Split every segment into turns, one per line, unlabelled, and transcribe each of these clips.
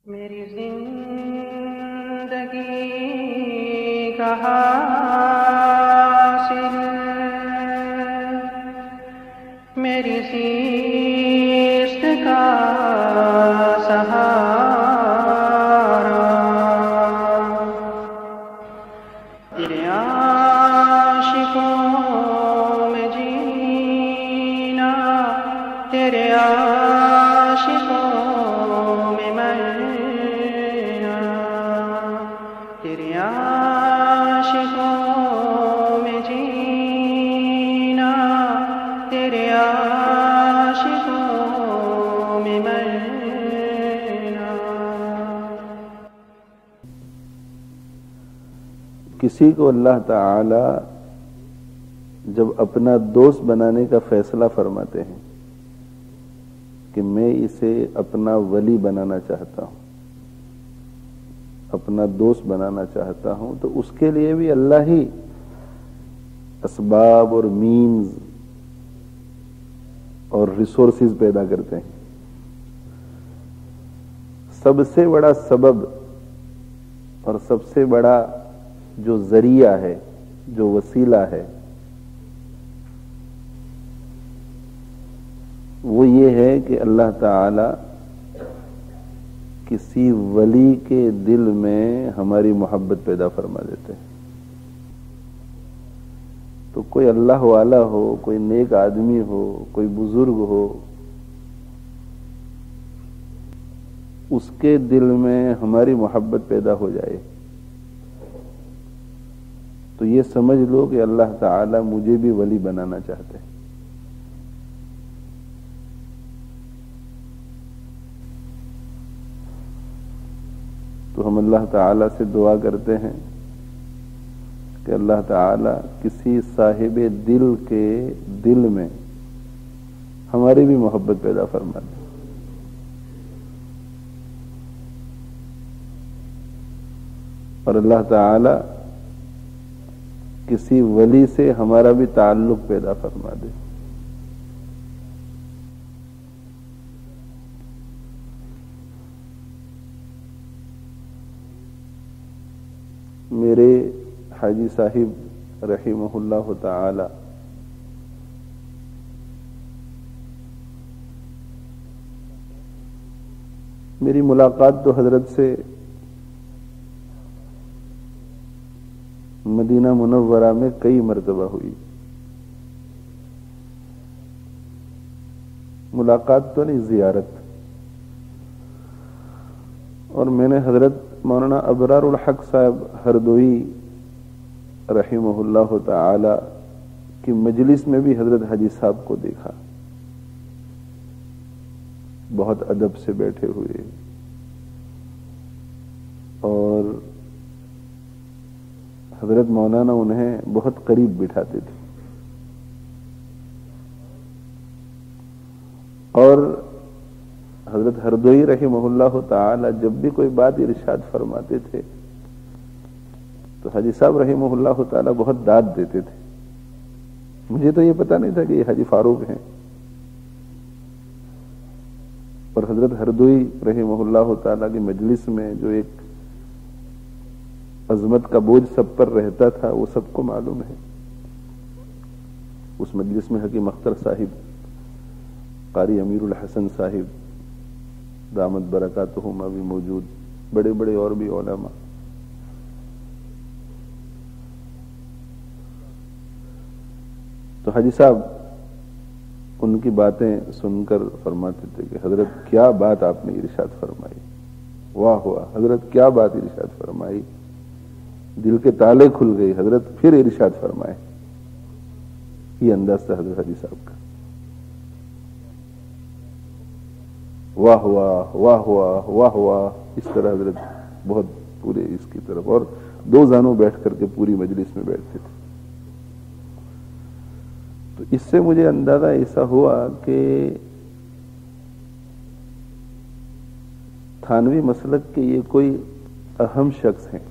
میری زندگی کا حاصل میری زیست کا سہارا تیرے عاشقوں میں جینا تیرے عاشقوں میں مرنا تیرے عاشقوں میں جینا تیرے عاشقوں میں مرنا۔
کسی کو اللہ تعالی جب اپنا دوست بنانے کا فیصلہ فرماتے ہیں کہ میں اسے اپنا ولی بنانا چاہتا ہوں، اپنا دوست بنانا چاہتا ہوں، تو اس کے لیے بھی اللہ ہی اسباب اور مینز اور ریسورسز پیدا کرتے ہیں۔ سب سے بڑا سبب اور سب سے بڑا جو ذریعہ ہے، جو وسیلہ ہے، وہ یہ ہے کہ اللہ تعالی کسی ولی کے دل میں ہماری محبت پیدا فرما دیتے ہیں۔ تو کوئی اللہ والا ہو، کوئی نیک آدمی ہو، کوئی بزرگ ہو، اس کے دل میں ہماری محبت پیدا ہو جائے تو یہ سمجھ لو کہ اللہ تعالی مجھے بھی ولی بنانا چاہتے ہیں۔ تو ہم اللہ تعالی سے دعا کرتے ہیں کہ اللہ تعالی کسی صاحب دل کے دل میں ہماری بھی محبت پیدا فرما دے، اور اللہ تعالی کسی ولی سے ہمارا بھی تعلق پیدا فرما دے۔ میرے حاجی صاحب رحمہ اللہ تعالی میری ملاقات تو حضرت سے مدینہ منورہ میں کئی مرتبہ ہوئی۔ ملاقات تو نہیں، زیارت۔ اور میں نے حضرت مولانا ابرار الحق صاحب ہردوئی رحمہ اللہ تعالی کی مجلس میں بھی حضرت حاجی صاحب کو دیکھا، بہت ادب سے بیٹھے ہوئے، اور حضرت مولانا انہیں بہت قریب بٹھاتے تھے، اور حضرت ہردوئی رحمہ اللہ تعالی جب بھی کوئی بات ارشاد فرماتے تھے تو حاجی صاحب رحمہ اللہ تعالی بہت داد دیتے تھے۔ مجھے تو یہ پتا نہیں تھا کہ یہ حاجی فاروق ہیں، اور حضرت ہردوئی رحمہ اللہ تعالی کی مجلس میں جو ایک عظمت کا بوجھ سب پر رہتا تھا وہ سب کو معلوم ہے۔ اس مجلس میں حکیم اختر صاحب، قاری امیر الحسن صاحب دامت برکاتہما بھی موجود، بڑے بڑے اور بھی علماء۔ تو حاجی صاحب ان کی باتیں سن کر فرماتے تھے کہ حضرت کیا بات آپ نے ارشاد فرمائی، واہ واہ حضرت کیا بات ارشاد فرمائی، دل کے تالے کھل گئے حضرت، پھر ارشاد فرمائے۔ یہ انداز تھا حضرت حاجی صاحب کا، واہ واہ واہ واہ واہ واہ، اس طرح حضرت بہت پورے اس کی طرف، اور دو زانوں بیٹھ کر کے پوری مجلس میں بیٹھتے تھے۔ تو اس سے مجھے اندازہ ایسا ہوا کہ تھانوی مسلک کے یہ کوئی اہم شخص ہیں۔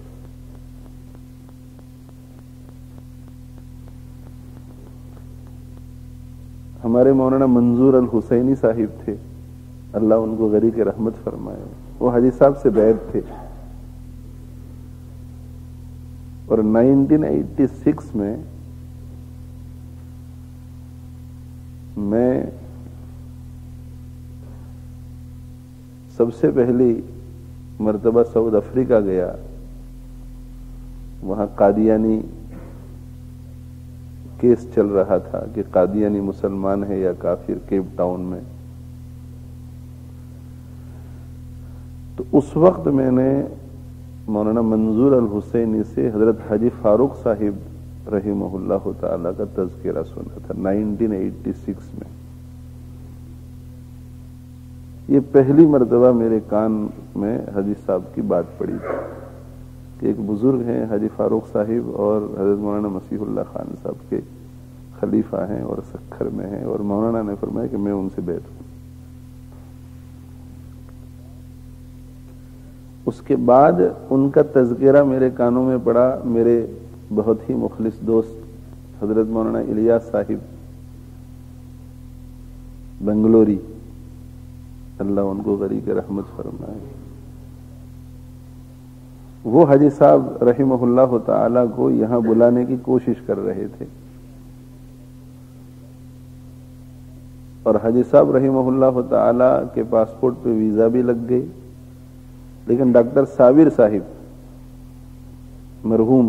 ہمارے مولانا منظور الحسینی صاحب تھے، اللہ ان کو غریق رحمت فرمائے، وہ حاجی صاحب سے بیعت تھے، اور 1986 میں میں سب سے پہلی مرتبہ ساؤتھ افریقہ گیا. وہاں قادیانی کیس چل رہا تھا کہ قادیانی مسلمان ہے یا کافر، کیپ ٹاؤن میں. تو اس وقت میں نے مولانا منظور الحسینی سے حضرت حاجی فاروق صاحب رحمہ اللہ تعالی کا تذکرہ سنا تھا 1986 میں. یہ پہلی مرتبہ میرے کان میں حاجی صاحب کی بات پڑی تھی کہ ایک بزرگ ہیں حاجی فاروق صاحب اور حضرت مولانا مسیح اللہ خان صاحب کے خلیفہ ہیں اور سکھر میں ہیں، اور مولانا نے فرمایا کہ میں ان سے بیعت ہوں. اس کے بعد ان کا تذکرہ میرے کانوں میں پڑا. میرے بہت ہی مخلص دوست حضرت مولانا الیاس صاحب بنگلوری، اللہ ان کو غریق رحمت فرمائے، وہ حاجی صاحب رحمہ اللہ تعالی کو یہاں بلانے کی کوشش کر رہے تھے، اور حاجی صاحب رحمہ اللہ تعالی کے پاسپورٹ پہ ویزا بھی لگ گئی. لیکن ڈاکٹر صابر صاحب مرحوم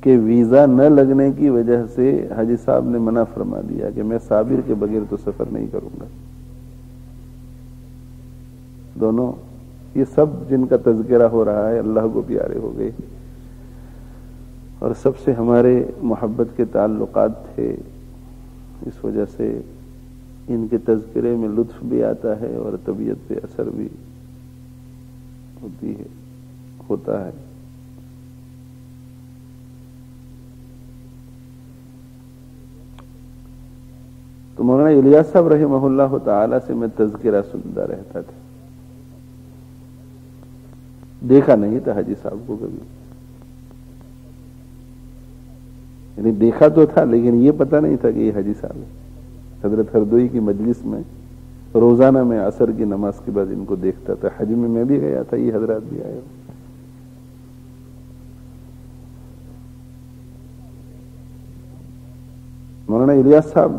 کے ویزا نہ لگنے کی وجہ سے حاجی صاحب نے منع فرما دیا کہ میں صابر کے بغیر تو سفر نہیں کروں گا. دونوں یہ سب جن کا تذکرہ ہو رہا ہے اللہ کو پیارے ہو گئے، اور سب سے ہمارے محبت کے تعلقات تھے. اس وجہ سے ان کے تذکرے میں لطف بھی آتا ہے اور طبیعت پہ اثر بھی ہوتا ہے. تو مولانا الیاس صاحب رحمہ اللہ تعالی سے میں تذکرہ سنتا رہتا تھا. دیکھا نہیں تھا حاجی صاحب کو کبھی، یعنی دیکھا تو تھا لیکن یہ پتہ نہیں تھا کہ یہ حاجی صاحب ہے. حضرت ہردوئی کی مجلس میں روزانہ میں عصر کی نماز کے بعد ان کو دیکھتا تھا. حج میں میں بھی گیا تھا، یہ حضرات بھی آئے. مولانا الیاس صاحب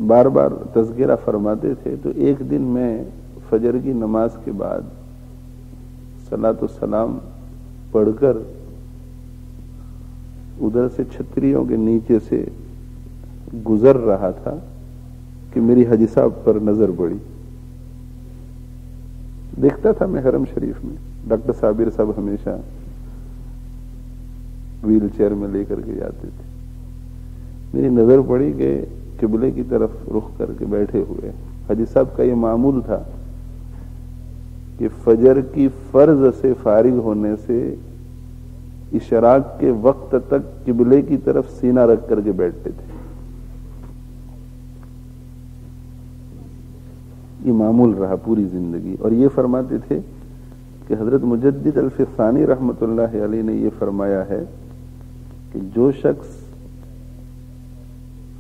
بار بار تذکرہ فرماتے تھے. تو ایک دن میں فجر کی نماز کے بعد صلاۃ السلام پڑھ کر ادھر سے چھتریوں کے نیچے سے گزر رہا تھا کہ میری حاجی صاحب پر نظر پڑی. دیکھتا تھا میں حرم شریف میں، ڈاکٹر صابر صاحب ہمیشہ ویل چیئر میں لے کر کے جاتے تھے. میری نظر پڑی کہ قبلے کی طرف رخ کر کے بیٹھے ہوئے. حاجی صاحب کا یہ معمول تھا کہ فجر کی فرض سے فارغ ہونے سے اشراق کے وقت تک قبلے کی طرف سینہ رکھ کر کے بیٹھتے تھے. یہ معمول رہا پوری زندگی. اور یہ فرماتے تھے کہ حضرت مجدد الفسانی رحمت اللہ علیہ نے یہ فرمایا ہے کہ جو شخص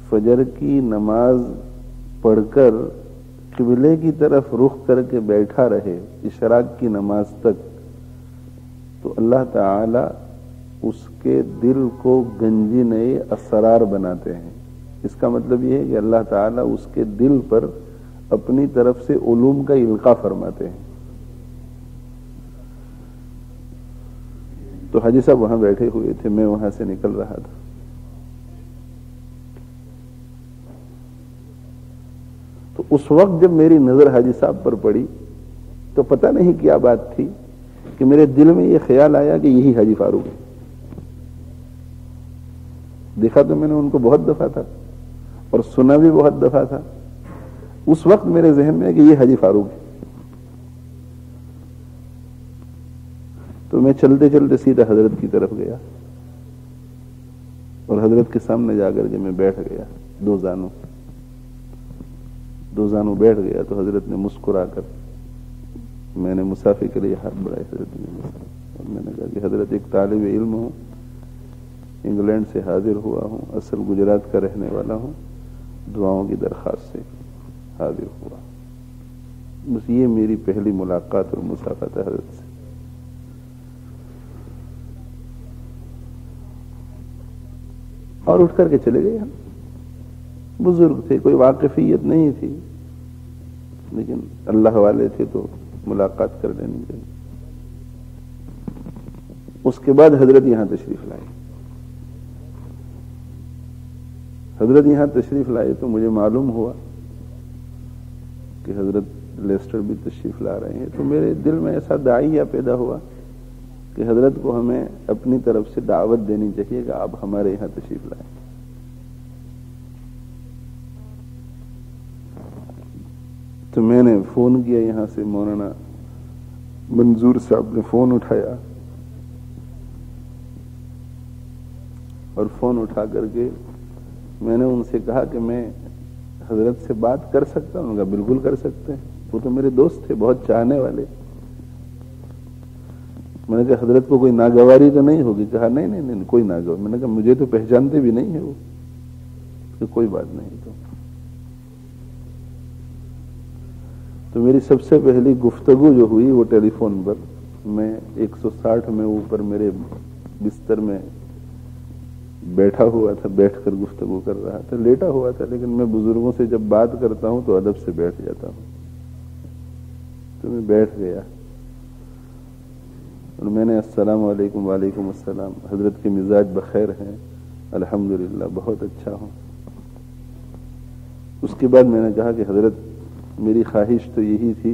فجر کی نماز پڑھ کر قبلے کی طرف رخ کر کے بیٹھا رہے اشراق کی نماز تک، تو اللہ تعالی اس کے دل کو گنجینہ اسرار بناتے ہیں. اس کا مطلب یہ ہے کہ اللہ تعالی اس کے دل پر اپنی طرف سے علوم کا القاء فرماتے ہیں. تو حاجی صاحب وہاں بیٹھے ہوئے تھے، میں وہاں سے نکل رہا تھا. تو اس وقت جب میری نظر حاجی صاحب پر پڑی تو پتہ نہیں کیا بات تھی کہ میرے دل میں یہ خیال آیا کہ یہی حاجی فاروق ہے. دیکھا تو میں نے ان کو بہت دفعہ تھا اور سنا بھی بہت دفعہ تھا. اس وقت میرے ذہن میں ہے کہ یہ حاجی فاروق ہے. تو میں چلتے چلتے سیدھا حضرت کی طرف گیا اور حضرت کے سامنے جا کر کے میں بیٹھ گیا. دو زانوں بیٹھ گیا. تو حضرت نے مسکرا کر میں نے مسافر کے لیے ہاتھ بڑھائے. حضرت نے اور میں نے کہا کہ حضرت ایک طالب علم ہوں، انگلینڈ سے حاضر ہوا ہوں، اصل گجرات کا رہنے والا ہوں، دعاؤں کی درخواست سے حاضر ہوا. بس یہ میری پہلی ملاقات اور مصافحت ہے حضرت سے. اور اٹھ کر کے چلے گئے. ہم بزرگ تھے, کوئی واقفیت نہیں تھی, لیکن اللہ والے تھے تو ملاقات کر لینی چاہیے. اس کے بعد حضرت یہاں تشریف لائے. حضرت یہاں تشریف لائے تو مجھے معلوم ہوا کہ حضرت لیسٹر بھی تشریف لا رہے ہیں. تو میرے دل میں ایسا داعیہ پیدا ہوا کہ حضرت کو ہمیں اپنی طرف سے دعوت دینی چاہیے کہ آپ ہمارے یہاں تشریف لائیں. تو میں نے فون کیا یہاں سے, مولانا منظور صاحب نے فون اٹھایا اور فون اٹھا کر کے میں نے ان سے کہا کہ میں حضرت سے بات کر سکتا ہوں. کہا بالکل کر سکتے ہیں, وہ تو میرے دوست تھے, بہت چاہنے والے. میں نے کہا حضرت کو کوئی ناگواری تو نہیں ہوگی؟ کہا نہیں نہیں نہیں کوئی ناگواری. میں نے کہا مجھے تو پہچانتے بھی نہیں ہے وہ. کہ کوئی بات نہیں. تو میری سب سے پہلی گفتگو جو ہوئی وہ ٹیلی فون پر. میں 160 میں اوپر میرے بستر میں بیٹھا ہوا تھا, بیٹھ کر گفتگو کر رہا تھا. لیٹا ہوا تھا, لیکن میں بزرگوں سے جب بات کرتا ہوں تو ادب سے بیٹھ جاتا ہوں. تو میں بیٹھ گیا اور میں نے السلام علیکم. وعلیکم السلام. حضرت کے مزاج بخیر ہیں الحمدللہ, بہت اچھا ہوں. اس کے بعد میں نے کہا کہ حضرت میری خواہش تو یہی تھی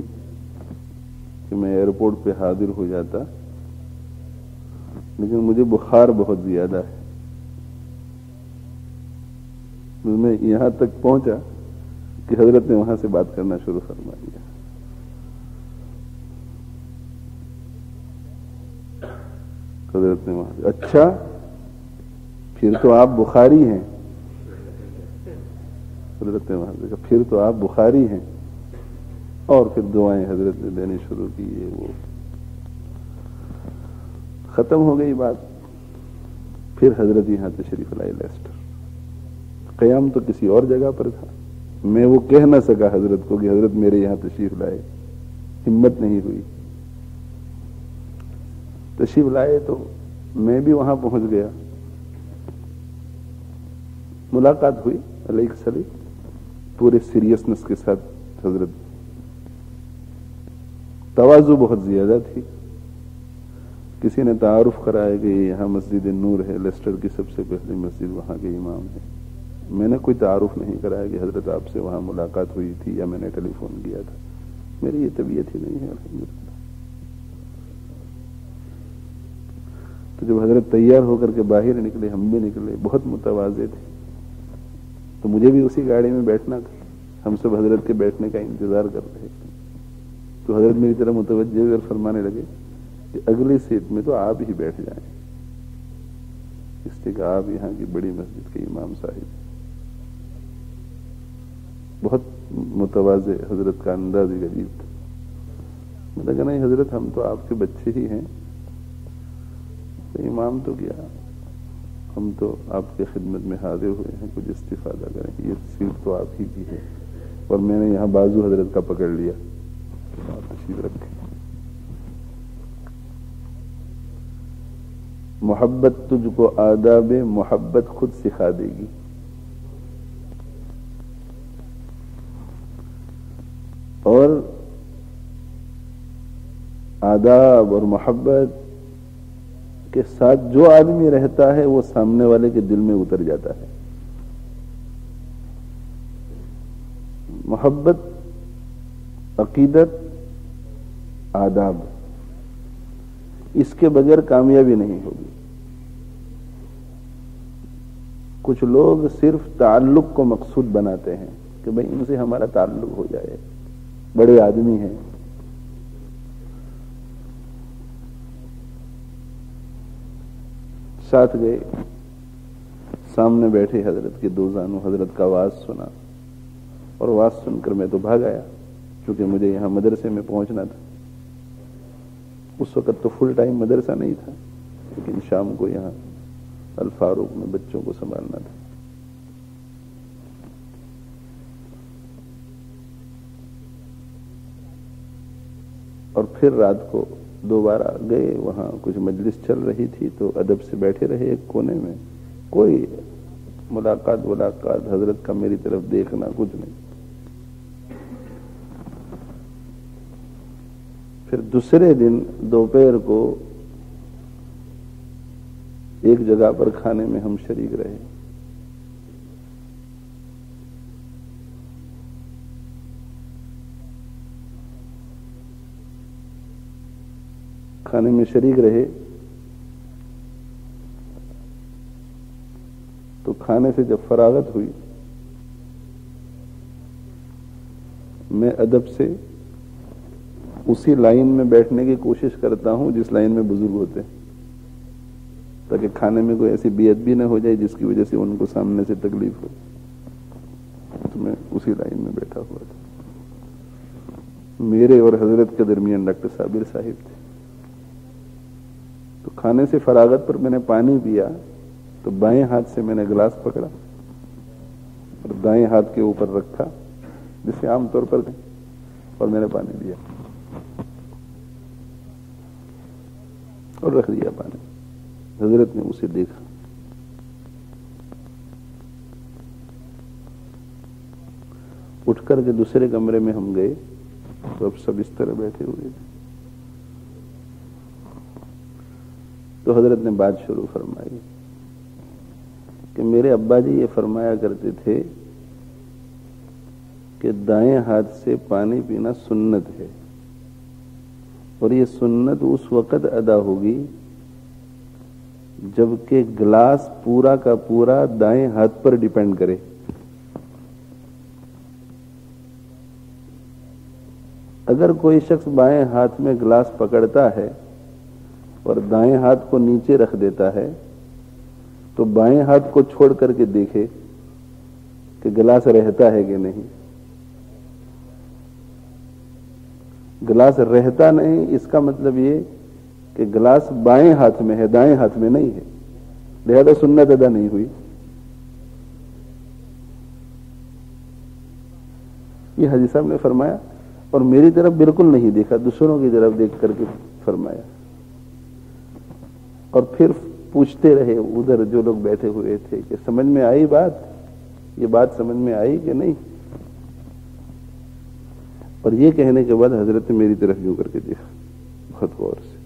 کہ میں ایئرپورٹ پہ حاضر ہو جاتا, لیکن مجھے بخار بہت زیادہ ہے. میں یہاں تک پہنچا کہ حضرت نے وہاں سے بات کرنا شروع فرما دیا. حضرت نے وہاں سے, اچھا پھر تو آپ بخاری ہیں. حضرت نے وہاں سے کہا پھر تو آپ بخاری ہیں. اور پھر دعائیں حضرت نے دینی شروع کی. وہ ختم ہو گئی بات. پھر حضرت یہاں تشریف لائے لیسٹر. قیام تو کسی اور جگہ پر تھا. میں وہ کہہ نہ سکا حضرت کو کہ حضرت میرے یہاں تشریف لائے, ہمت نہیں ہوئی. تشریف لائے تو میں بھی وہاں پہنچ گیا. ملاقات ہوئی علیہ السلام, پورے سیریسنس کے ساتھ. حضرت تواضع بہت زیادہ تھی. کسی نے تعارف کرایا کہ یہاں مسجد نور ہے, لیسٹر کی سب سے پہلی مسجد, وہاں کے امام ہے. میں نے کوئی تعارف نہیں کرایا کہ حضرت آپ سے وہاں ملاقات ہوئی تھی یا میں نے ٹیلی فون کیا تھا. میری یہ طبیعت ہی نہیں ہے الحمدللہ. تو جب حضرت تیار ہو کر کے باہر نکلے, ہم بھی نکلے, بہت متواضع تھے. تو مجھے بھی اسی گاڑی میں بیٹھنا تھا. ہم سب حضرت کے بیٹھنے کا انتظار کر رہے تھے. تو حضرت میری طرح متوجہ کر فرمانے لگے کہ اگلی سیٹ میں تو آپ ہی بیٹھ جائیں, اس لیے کہ آپ یہاں کی بڑی مسجد کے امام صاحب. بہت متواضع حضرت کا انداز ہی عجیب تھا. میں نے کہا نہیں حضرت ہم تو آپ کے بچے ہی ہیں, تو امام تو کیا, ہم تو آپ کے خدمت میں حاضر ہوئے ہیں, کچھ استفادہ کریں. یہ سیٹ تو آپ ہی کی ہے. اور میں نے یہاں بازو حضرت کا پکڑ لیا, آپ تشریف رکھیں. محبت تجھ کو آداب محبت خود سکھا دے گی. اور آداب اور محبت کے ساتھ جو آدمی رہتا ہے وہ سامنے والے کے دل میں اتر جاتا ہے. محبت, عقیدت, آداب, اس کے بغیر کامیابی نہیں ہوگی. کچھ لوگ صرف تعلق کو مقصود بناتے ہیں کہ بھئی ان سے ہمارا تعلق ہو جائے, بڑے آدمی ہیں. ساتھ گئے, سامنے بیٹھے حضرت کے دو زانو, حضرت کا واز سنا, اور واز سن کر میں تو بھاگ آیا, چونکہ مجھے یہاں مدرسے میں پہنچنا تھا. اس وقت تو فل ٹائم مدرسہ نہیں تھا, لیکن شام کو یہاں الفاروق میں بچوں کو سنبھالنا تھا. اور پھر رات کو دوبارہ گئے، وہاں کچھ مجلس چل رہی تھی تو ادب سے بیٹھے رہے ایک کونے میں، کوئی ملاقات حضرت کا میری طرف دیکھنا کچھ نہیں۔ پھر دوسرے دن دوپہر کو ایک جگہ پر کھانے میں ہم شریک رہے۔ کھانے میں شریک رہے تو کھانے سے جب فراغت ہوئی، میں ادب سے اسی لائن میں بیٹھنے کی کوشش کرتا ہوں جس لائن میں بزرگ ہوتے ہیں، تاکہ کھانے میں کوئی ایسی بے ادبی نہ ہو جائے جس کی وجہ سے ان کو سامنے سے تکلیف ہو۔ تو میں اسی لائن میں بیٹھا ہوا تھا۔ میرے اور حضرت کے درمیان ڈاکٹر صابر صاحب تھے۔ تو کھانے سے فراغت پر میں نے پانی پیا تو بائیں ہاتھ سے میں نے گلاس پکڑا اور دائیں ہاتھ کے اوپر رکھا، جسے عام طور پر اور میں نے پانی پیا اور رکھ دیا پانی۔ حضرت نے اسے دیکھا، اٹھ کر کے دوسرے کمرے میں ہم گئے تو اب سب اس طرح بیٹھے ہوئے تھے۔ تو حضرت نے بات شروع فرمائی کہ میرے ابا جی یہ فرمایا کرتے تھے کہ دائیں ہاتھ سے پانی پینا سنت ہے، اور یہ سنت اس وقت ادا ہوگی جبکہ گلاس پورا کا پورا دائیں ہاتھ پر ڈیپینڈ کرے۔ اگر کوئی شخص بائیں ہاتھ میں گلاس پکڑتا ہے اور دائیں ہاتھ کو نیچے رکھ دیتا ہے تو بائیں ہاتھ کو چھوڑ کر کے دیکھے کہ گلاس رہتا ہے کہ نہیں۔ گلاس رہتا نہیں، اس کا مطلب یہ کہ گلاس بائیں ہاتھ میں ہے، دائیں ہاتھ میں نہیں ہے، لہذا سنت ادا نہیں ہوئی۔ یہ حاجی صاحب نے فرمایا اور میری طرف بالکل نہیں دیکھا، دوسروں کی طرف دیکھ کر کے فرمایا، اور پھر پوچھتے رہے ادھر جو لوگ بیٹھے ہوئے تھے کہ سمجھ میں آئی بات، یہ بات سمجھ میں آئی کہ نہیں؟ اور یہ کہنے کے بعد حضرت نے میری طرف یوں کر کے دیکھا بہت غور سے،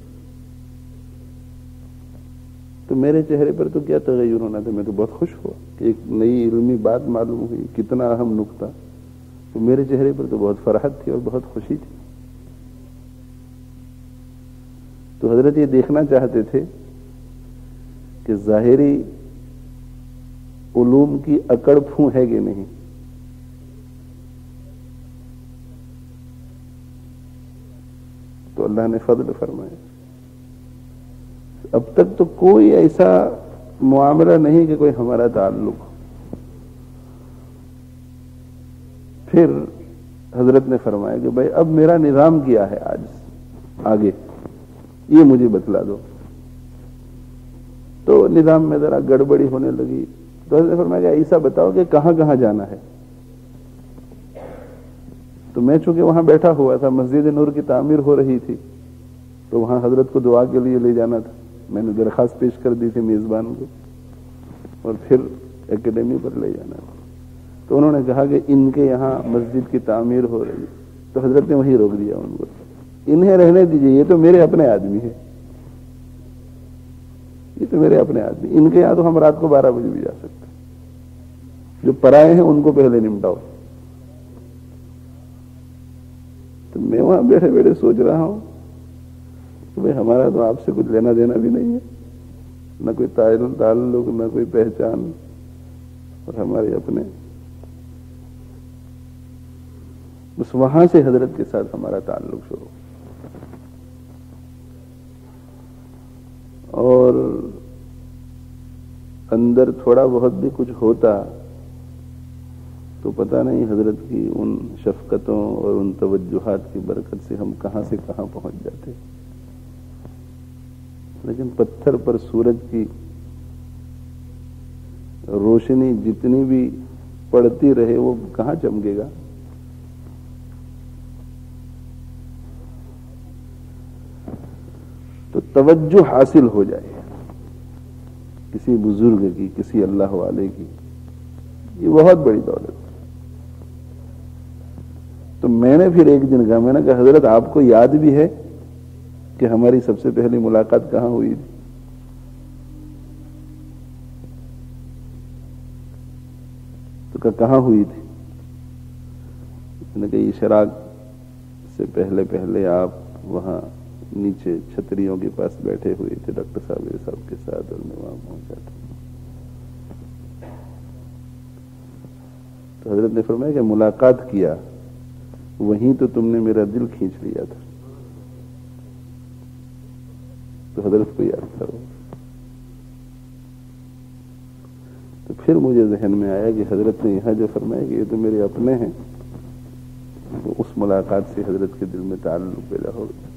تو میرے چہرے پر تو کیا تغیر ہونا تھا، میں تو بہت خوش ہوا کہ ایک نئی علمی بات معلوم ہوئی، کتنا اہم نقطہ، تو میرے چہرے پر تو بہت فرحت تھی اور بہت خوشی تھی۔ تو حضرت یہ دیکھنا چاہتے تھے کہ ظاہری علوم کی اکڑ پھوں ہے کہ نہیں۔ تو اللہ نے فضل فرمایا، اب تک تو کوئی ایسا معاملہ نہیں کہ کوئی ہمارا تعلق۔ پھر حضرت نے فرمایا کہ بھائی اب میرا نظام کیا ہے آج آگے، یہ مجھے بتلا دو۔ تو نظام میں ذرا گڑبڑی ہونے لگی، تو حضرت نے فرمایا کہ ایسا بتاؤ کہ کہاں کہاں جانا ہے۔ تو میں چونکہ وہاں بیٹھا ہوا تھا، مسجد نور کی تعمیر ہو رہی تھی، تو وہاں حضرت کو دعا کے لیے لے جانا تھا، میں نے درخواست پیش کر دی تھی میزبان کو، اور پھر اکیڈمی پر لے جانا تھا۔ تو انہوں نے کہا کہ ان کے یہاں مسجد کی تعمیر ہو رہی، تو حضرت نے وہیں روک دیا ان کو، انہیں رہنے دیجئے، یہ تو میرے اپنے آدمی ہے، یہ تو میرے اپنے آدمی، ان کے یہاں تو ہم رات کو 12 بجے بھی جا سکتے ہیں، جو پرائے ہیں ان کو پہلے نمٹاؤ۔ تو میں وہاں بیٹھے بیٹھے سوچ رہا ہوں کہ بھائی ہمارا تو آپ سے کچھ لینا دینا بھی نہیں ہے، نہ کوئی تعلق، نہ کوئی پہچان، اور ہمارے اپنے، بس وہاں سے حضرت کے ساتھ ہمارا تعلق شروع، اور اندر تھوڑا بہت بھی کچھ ہوتا تو پتہ نہیں حضرت کی ان شفقتوں اور ان توجہات کی برکت سے ہم کہاں سے کہاں پہنچ جاتے۔ لیکن پتھر پر سورج کی روشنی جتنی بھی پڑتی رہے وہ کہاں چمکے گا؟ تو توجہ حاصل ہو جائے کسی بزرگ کی، کسی اللہ والے کی، یہ بہت بڑی دولت ہے۔ تو میں نے پھر ایک دن کہا، میں نے کہا حضرت آپ کو یاد بھی ہے کہ ہماری سب سے پہلی ملاقات کہاں ہوئی تھی؟ تو کہاں ہوئی تھی؟ میں نے کہا اشراق سے پہلے پہلے آپ وہاں نیچے چھتریوں کے پاس بیٹھے ہوئے تھے ڈاکٹر صاحب کے ساتھ، اور میں وہاں پہنچا تھا۔ تو حضرت نے فرمایا کہ ملاقات کیا، وہیں تو تم نے میرا دل کھینچ لیا تھا۔ تو حضرت کو یاد کرو۔ تو پھر مجھے ذہن میں آیا کہ حضرت نے یہاں جو فرمایا کہ یہ تو میرے اپنے ہیں، تو اس ملاقات سے حضرت کے دل میں تعلق پیدا ہو گیا۔